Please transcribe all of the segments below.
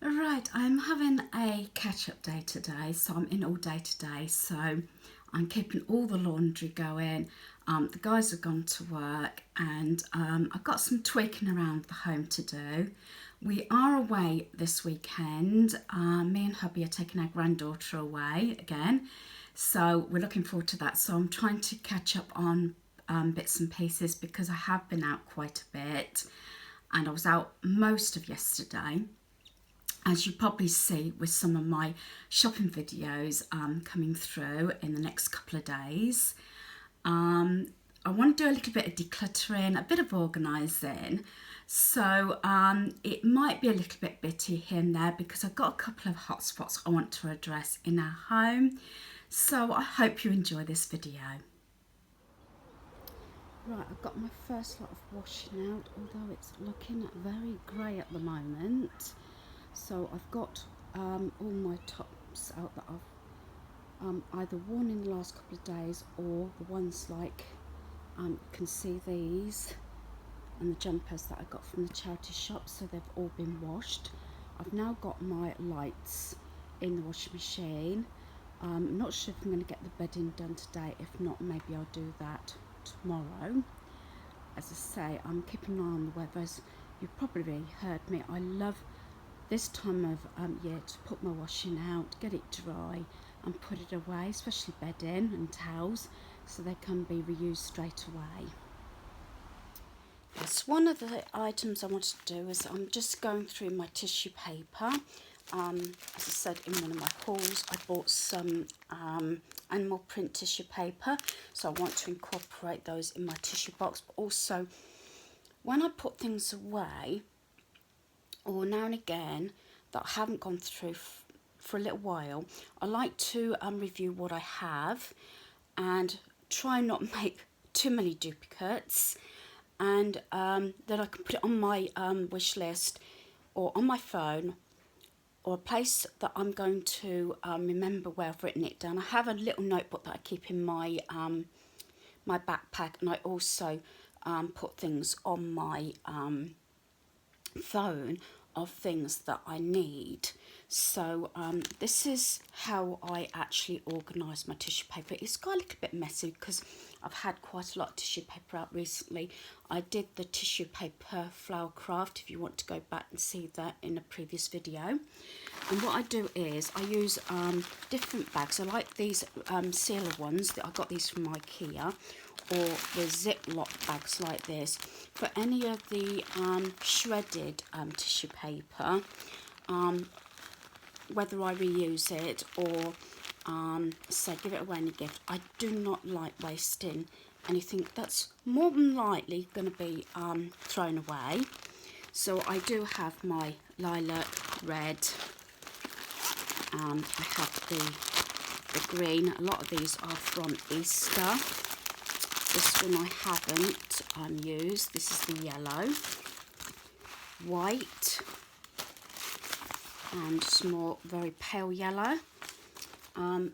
Right, I'm having a catch-up day today, so I'm in all day today, so I'm keeping all the laundry going. The guys have gone to work and I've got some tweaking around the home to do. We are away this weekend. Me and hubby are taking our granddaughter away again, so we're looking forward to that. So I'm trying to catch up on bits and pieces because I have been out quite a bit and I was out most of yesterday, as you probably see with some of my shopping videos coming through in the next couple of days. I want to do a little bit of decluttering, a bit of organising. So it might be a little bit bitty here and there because I've got a couple of hot spots I want to address in our home. So I hope you enjoy this video. Right, I've got my first lot of washing out, although it's looking very grey at the moment. So I've got all my tops out that I've either worn in the last couple of days, or the ones like you can see these, and the jumpers that I got from the charity shop, so they've all been washed. I've now got my lights in the washing machine. I'm not sure if I'm going to get the bedding done today. If not, maybe I'll do that tomorrow. As I say, I'm keeping an eye on the weather. As you've probably heard me, I love this time of year to put my washing out, get it dry and put it away, especially bedding and towels, so they can be reused straight away. Yes, one of the items I wanted to do is I'm just going through my tissue paper. As I said in one of my hauls, I bought some animal print tissue paper, so I want to incorporate those in my tissue box. But also, when I put things away, or now and again that I haven't gone through for a little while, I like to review what I have and try not make too many duplicates, and then I can put it on my wish list or on my phone, or a place that I'm going to remember where I've written it down. I have a little notebook that I keep in my my backpack, and I also put things on my phone of things that I need. So this is how I actually organise my tissue paper. It's got a little bit messy because I've had quite a lot of tissue paper out recently. I did the tissue paper flower craft, if you want to go back and see that in a previous video. And what I do is I use different bags. I like these sealer ones. I got these from IKEA, or the Ziploc bags like this. For any of the shredded tissue paper, whether I reuse it or say give it away in a gift, I do not like wasting anything that's more than likely going to be thrown away. So I do have my lilac red, I have the green. A lot of these are from Easter. This one I haven't used. This is the yellow, white, and small, very pale yellow.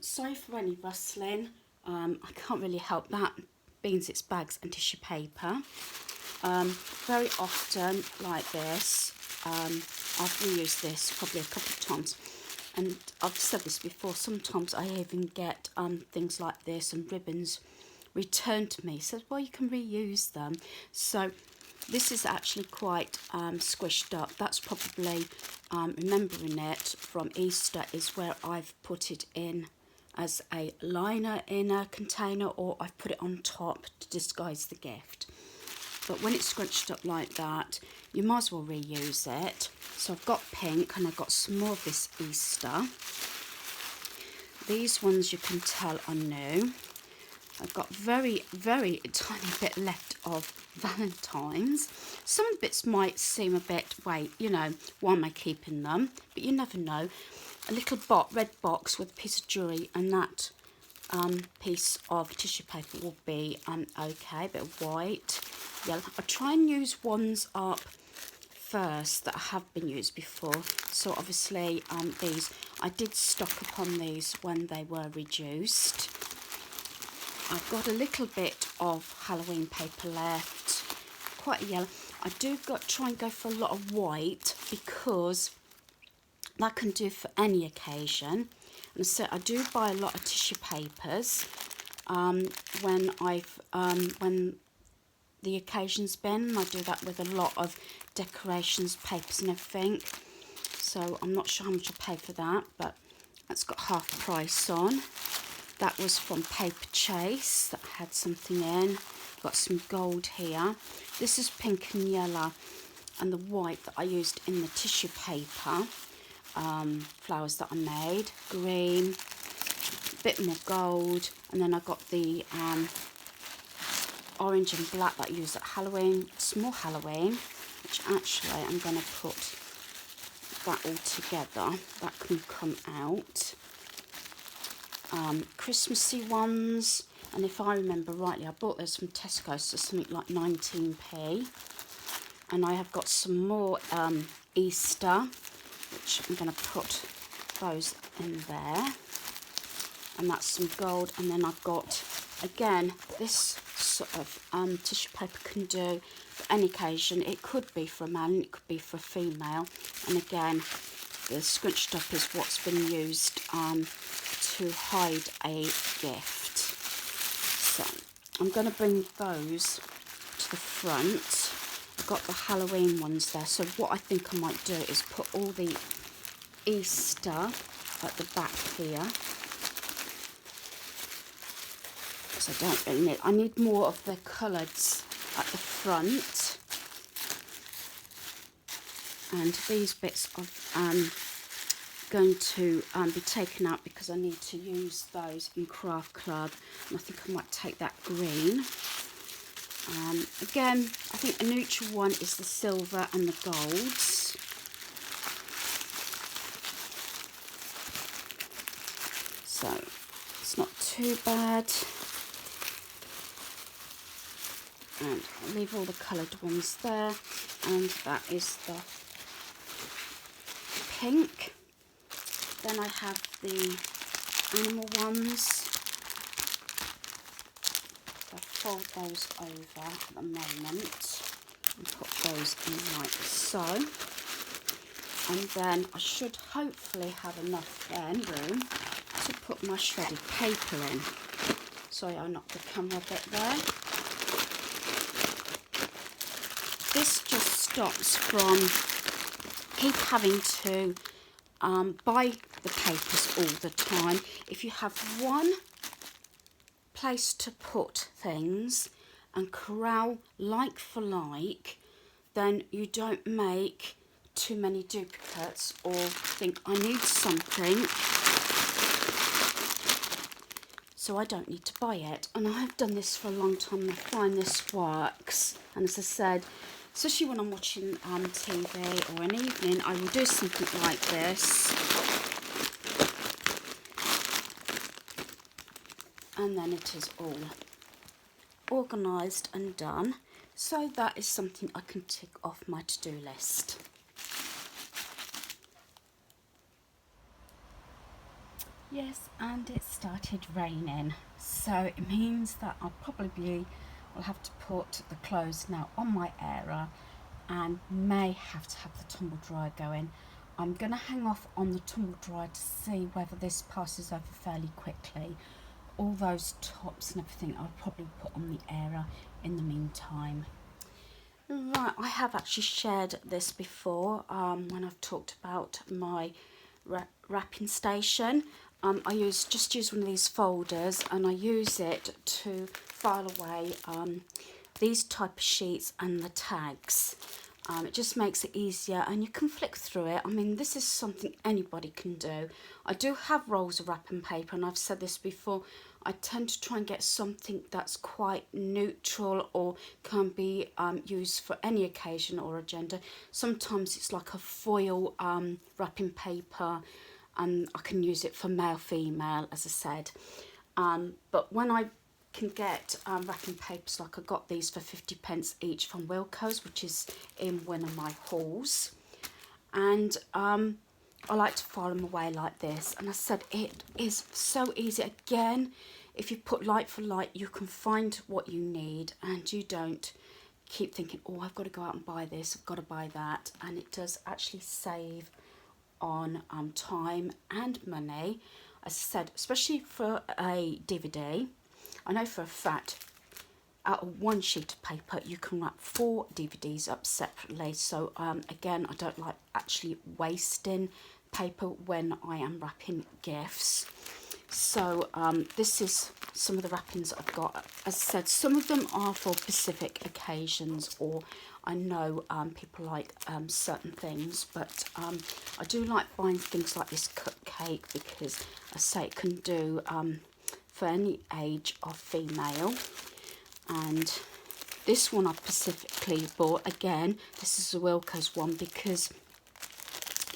Sorry for any rustling. I can't really help that, being it's bags and tissue paper. Very often like this, I've reused this probably a couple of times. And I've said this before, sometimes I even get things like this and ribbons returned to me. Said, well, you can reuse them. So this is actually quite squished up. That's probably, remembering it from Easter, is where I've put it in as a liner in a container, or I've put it on top to disguise the gift. But when it's scrunched up like that, you might as well reuse it. So I've got pink, and I've got some more of this Easter. These ones you can tell are new. I've got very, very tiny bit left of Valentine's. Some of the bits might seem a bit, wait, you know, why am I keeping them? But you never know. A little red box with a piece of jewellery, and that piece of tissue paper will be okay. A bit of white, yellow. I'll try and use ones up first that have been used before. So obviously these, I did stock up on these when they were reduced. I've got a little bit of Halloween paper left, quite a yellow. I do try and go for a lot of white because that can do for any occasion. And so I do buy a lot of tissue papers when the occasion's been. I do that with a lot of decorations, papers and everything. So I'm not sure how much I paid for that, but that's got half price on. That was from Paper Chase, that had something in. Got some gold here. This is pink and yellow, and the white that I used in the tissue paper flowers that I made. Green, a bit more gold, and then I got the orange and black that I used at Halloween, small Halloween, which actually I'm going to put that all together. That can come out. Christmassy ones, and if I remember rightly, I bought those from Tesco, so something like 19p. And I have got some more Easter, which I'm going to put those in there. And that's some gold. And then I've got, again, this sort of tissue paper can do for any occasion. It could be for a man, it could be for a female. And again, the scrunched up is what's been used to hide a gift. So I'm going to bring those to the front. I've got the Halloween ones there. So what I think I might do is put all the Easter at the back here. Because I don't really need, I need more of the colours at the front. And these bits of going to be taken out because I need to use those in Craft Club, and I think I might take that green. Again, I think a neutral one is the silver and the golds. So it's not too bad. And I'll leave all the coloured ones there, and that is the pink. Then I have the animal ones. I'll fold those over at the moment and put those in like so. And then I should hopefully have enough room to put my shredded paper in. Sorry, I knocked the camera a bit there. This just stops from keep having to buy the papers all the time. If you have one place to put things and corral like for like, then you don't make too many duplicates or think I need something, so I don't need to buy it. And I've done this for a long time and I find this works. And as I said, especially when I'm watching TV or an evening, I will do something like this. And then it is all organised and done. So that is something I can tick off my to-do list. Yes, and it started raining. So it means that I probably will have to put the clothes now on my airer and may have to have the tumble dryer going. I'm going to hang off on the tumble dryer to see whether this passes over fairly quickly. All those tops and everything I'll probably put on the airer in the meantime. Right, I have actually shared this before when I've talked about my wrapping station. I just use one of these folders and I use it to file away these type of sheets and the tags. It just makes it easier and you can flick through it. I mean, this is something anybody can do. I do have rolls of wrapping paper, and I've said this before, I tend to try and get something that's quite neutral or can be used for any occasion or agenda. Sometimes it's like a foil wrapping paper, and I can use it for male, female, as I said. But when I can get wrapping papers, like I got these for 50p each from Wilko's, which is in one of my hauls, and I like to file them away like this. And I said it is so easy. Again, if you put like for like, you can find what you need and you don't keep thinking, oh, I've got to go out and buy this, I've got to buy that. And it does actually save on time and money. As I said, especially for a DVD, I know for a fact out of one sheet of paper you can wrap 4 DVDs up separately. So again, I don't like actually wasting paper when I am wrapping gifts. So this is some of the wrappings I've got. As I said, some of them are for specific occasions, or I know people like certain things, but I do like buying things like this cupcake because I say it can do for any age of female. And this one I specifically bought. Again, this is a Wilko's one because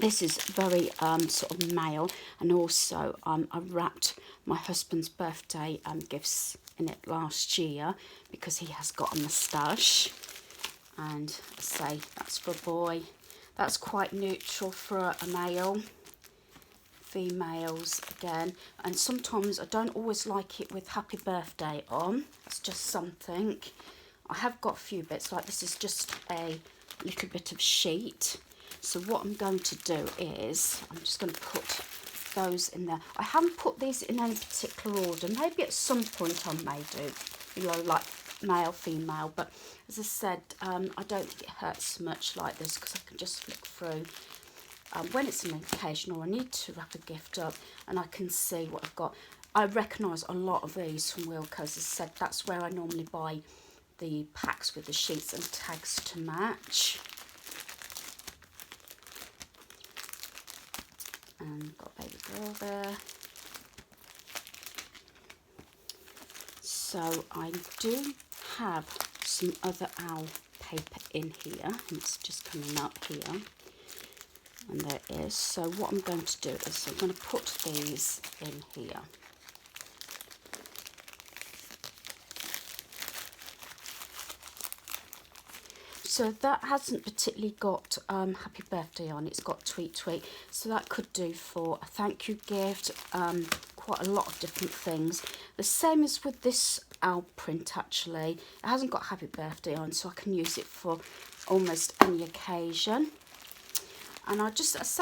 this is very sort of male, and also I wrapped my husband's birthday gifts in it last year because he has got a moustache, and I say that's for a boy. That's quite neutral for a male. Females again, and sometimes I don't always like it with happy birthday on. It's just something. I have got a few bits, like this is just a little bit of sheet. So what I'm going to do is I'm just going to put those in there. I haven't put these in any particular order. Maybe at some point I may do, you know, like male, female, but as I said, I don't think it hurts much like this because I can just flick through when it's an occasion or I need to wrap a gift up and I can see what I've got. I recognise a lot of these from Wilko's. As I said, that's where I normally buy the packs with the sheets and tags to match. And got baby girl there. So I do have some other owl paper in here, and it's just coming up here. And there it is. So what I'm going to do is I'm going to put these in here. So that hasn't particularly got happy birthday on, it's got tweet tweet. So that could do for a thank you gift, quite a lot of different things. The same as with this owl print actually. It hasn't got happy birthday on, so I can use it for almost any occasion. And I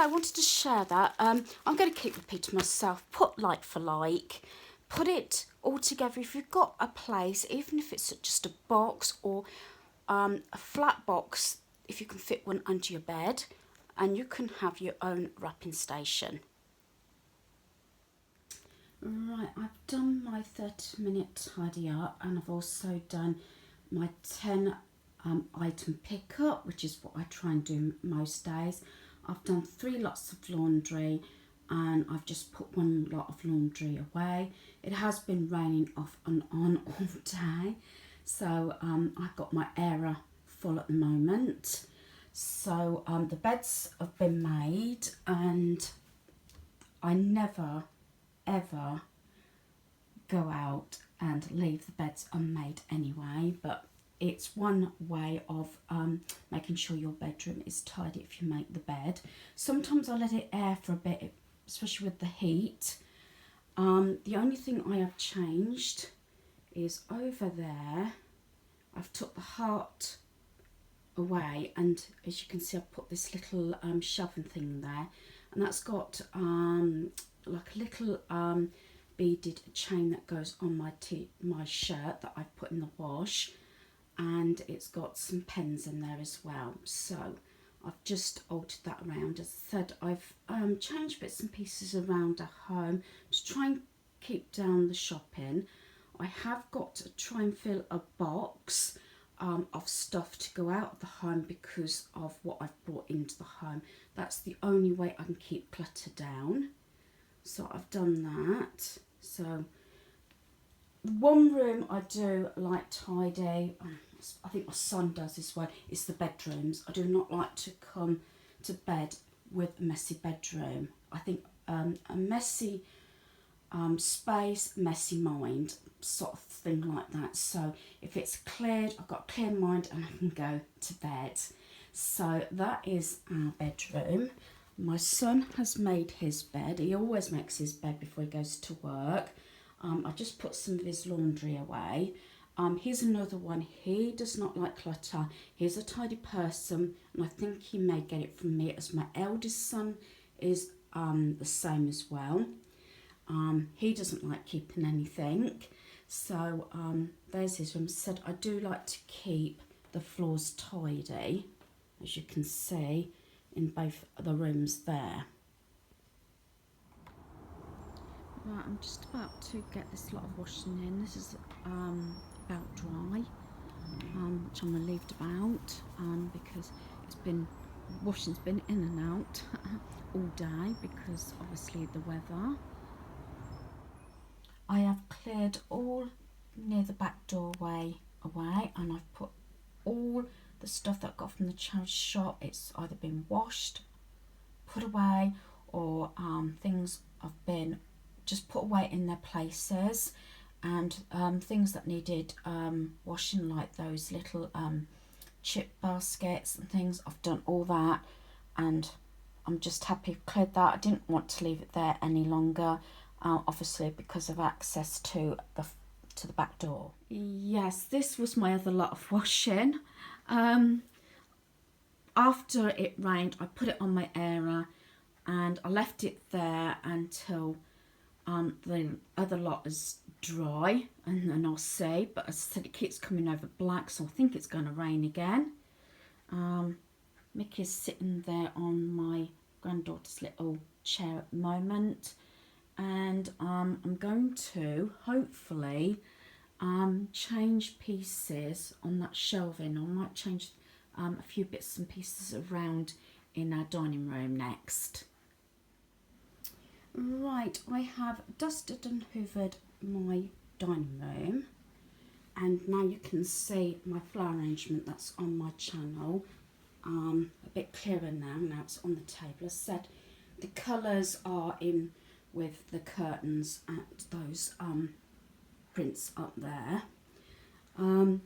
wanted to share that. I'm going to keep repeating myself. Put like for like. Put it all together. If you've got a place, even if it's just a box or a flat box, if you can fit one under your bed, and you can have your own wrapping station. Right, I've done my 30-minute tidy up, and I've also done my 10 item pickup, which is what I try and do most days. I've done 3 lots of laundry, and I've just put 1 lot of laundry away. It has been raining off and on all day, so I've got my airer full at the moment. So the beds have been made, and I never ever go out and leave the beds unmade anyway, but it's one way of making sure your bedroom is tidy if you make the bed. Sometimes I let it air for a bit, especially with the heat. The only thing I have changed is over there, I've took the heart away, and as you can see I've put this little shelving thing there, and that's got like a little beaded chain that goes on my shirt that I've put in the wash, and it's got some pens in there as well. So I've just altered that around. As I said, I've changed bits and pieces around at home to try and keep down the shopping. I have got to try and fill a box of stuff to go out of the home because of what I've brought into the home. That's the only way I can keep clutter down. So I've done that. So one room I do like tidy, I think my son does as well, is the bedrooms. I do not like to come to bed with a messy bedroom. I think a messy space, messy mind, sort of thing like that. So if it's cleared, I've got a clear mind and I can go to bed. So that is our bedroom. My son has made his bed. He always makes his bed before he goes to work. I just put some of his laundry away. Here's another one. He does not like clutter. He's a tidy person, and I think he may get it from me. As my eldest son is the same as well. He doesn't like keeping anything, so there's his room. Said I do like to keep the floors tidy, as you can see in both the rooms there. Right, I'm just about to get this lot of washing in. This is about dry, which I'm relieved about because washing's been in and out all day because obviously the weather. I have cleared all near the back doorway away, and I've put all the stuff that I got from the charity shop. It's either been washed, put away, or things have been just put away in their places, and things that needed washing, like those little chip baskets and things. I've done all that, and I'm just happy I've cleared that. I didn't want to leave it there any longer, obviously because of access to the back door. Yes, this was my other lot of washing. After it rained, I put it on my airer and I left it there until the other lot is dry, and then I'll see. But as I said, it keeps coming over black, so I think it's going to rain again. Mickey's sitting there on my granddaughter's little chair at the moment, and I'm going to hopefully change pieces on that shelving. I might change a few bits and pieces around in our dining room next. Right, I have dusted and hoovered my dining room, and now you can see my flower arrangement that's on my channel a bit clearer now it's on the table. As I said, the colours are in with the curtains and those prints up there. Dining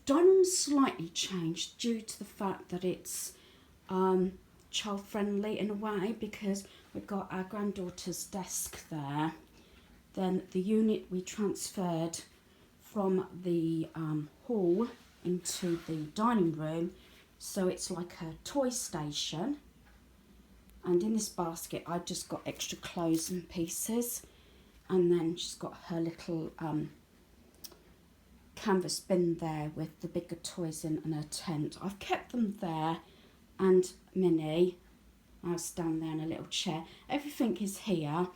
room's slightly changed due to the fact that it's child friendly in a way, because we've got our granddaughter's desk there. Then the unit we transferred from the hall into the dining room, so it's like a toy station. And in this basket I just got extra clothes and pieces, and then she's got her little canvas bin there with the bigger toys in and her tent. I've kept them there, and Minnie, I was down there in a little chair. Everything is here,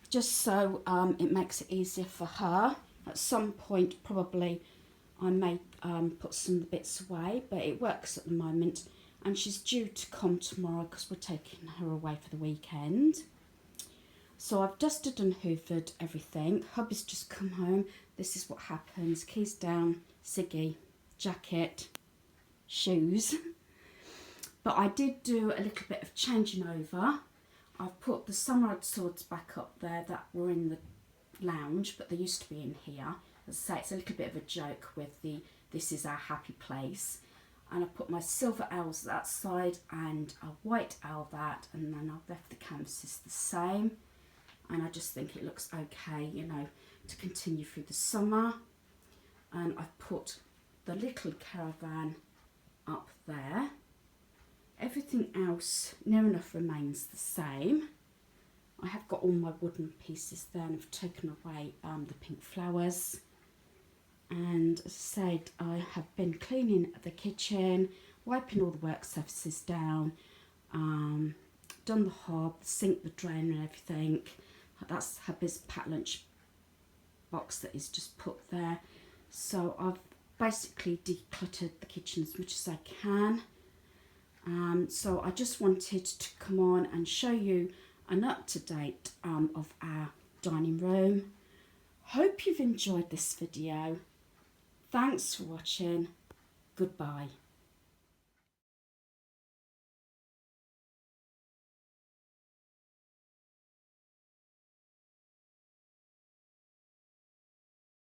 just so it makes it easier for her. At some point probably I may put some of the bits away, but it works at the moment, and she's due to come tomorrow because we're taking her away for the weekend. So I've dusted and hoovered everything. Hubby's just come home. This is what happens. Keys down, ciggy, jacket, shoes. But I did do a little bit of changing over. I've put the samurai swords back up there that were in the lounge, but they used to be in here. As I say, it's a little bit of a joke with the "this is our happy place." And I put my silver owls that side and a white owl that, and then I've left the canvases the same. And I just think it looks okay, you know, to continue through the summer. And I've put the little caravan up there. Everything else near enough remains the same. I have got all my wooden pieces there, and I've taken away the pink flowers. And as I said, I have been cleaning the kitchen, wiping all the work surfaces down, done the hob, the sink, the drain and everything. That's Hubby's packed lunch box that is just put there. So I've basically decluttered the kitchen as much as I can. So I just wanted to come on and show you an up-to-date of our dining room. Hope you've enjoyed this video. Thanks for watching. Goodbye.